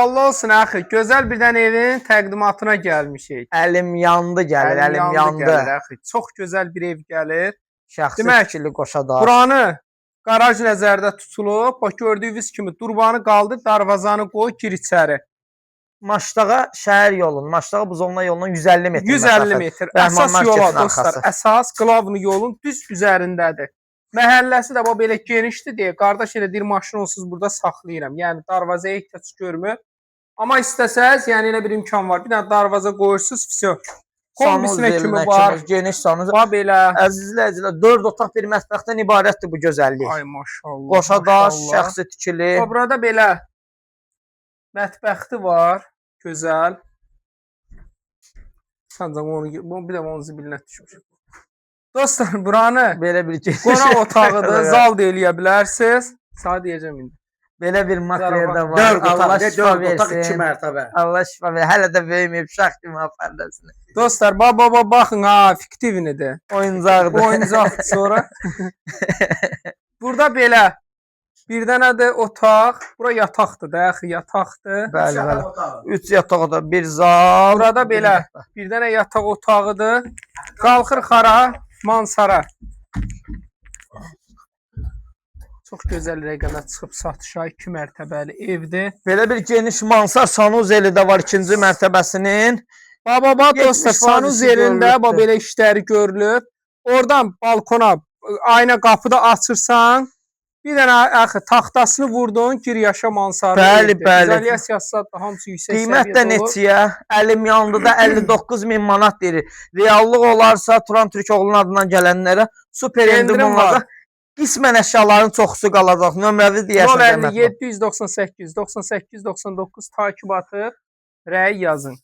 Allah olsun axı, gözəl bir dənə evin təqdimatına gəlmişik. Əlim yandı gəlir, əlim yandı. Gəlir, axı. Çox gözəl bir ev gəlir. Şəxsi Demək, fikirli qoşadar. Buranı qaraj nəzərdə tutulub. Bax gördüyünüz kimi durbanı qaldır, darvazanı qoy, gir içəri. Maçdağa şəhər yolunun, Maçdağa Buzovna yolunun 150 metr 150 metr. Əsas yola dostlar, əsas Qlavnu yolun düz üzərindədir. Məhəlləsi də belə genişdir deyə, qardaş elə deyir, maşın onsuz burada saxlayıram. Yəni darvazaya ehtiyac görmür. Amma istəsəz, yəni elə bir imkan var. Bir dənə darvaza qoyursunuz, vəsə. Kombisinə kimi var. Geniş sanuz. Va belə. Əzizlər, 4 otaq bir mətbəxdən ibarətdir bu gözəllik. Ay maşallah. Qoşadaş, şəxsi tikili. Burada belə mətbəxti var, gözəl. Səncə onu bir də onun zibilinə düşmüş. Dostlar, buranı belə bir qonaq otağıdır, zal da eləyə bilərsiniz. Sağ deyəcəm indi. Belə bir makreldə var. 4 Allah otaq, şifa 4 otaq, 2 versin. mərtəbə. Allah şifa versin. Hələ də böyüməyib, şax kimi afərdəsini. Dostlar, baba baxın ha, fiktivinidir. Oyuncaqdır. Oyuncaqdır sonra. Burada belə bir dənə də otaq. Bura yataqdır da, axı yataqdır. Bəli, bəli. 3 yataq otağı, bir zal. Burada belə bir dənə yataq otağıdır. Qalxır xara, mansara. Çox gözəl rəqəmə çıxıb satışa 2 mərtəbəli evdir. Belə bir geniş mansar sanuzeli də var 2-ci mərtəbəsinin. Baba dostlar, sanuzelində belə işləri görülüb. Oradan balkona, ayna qapıda açırsan, bir dənə axı taxtasını vurdun, gir yaşa mansarda. Bəli, bəli. İzolyasiyası da hamısı yüksək Qiymət də neçəyə? Əlim yandı da 59.000 manat deyir. Reallıq olarsa Turan Türkoğlu'nun adından gələnlərə super endirim olacaq. Qismən əşyaların çoxusu qalacaq. Nömrəvi deyəsən. 057 798 98 99 takib atıb rəy yazın.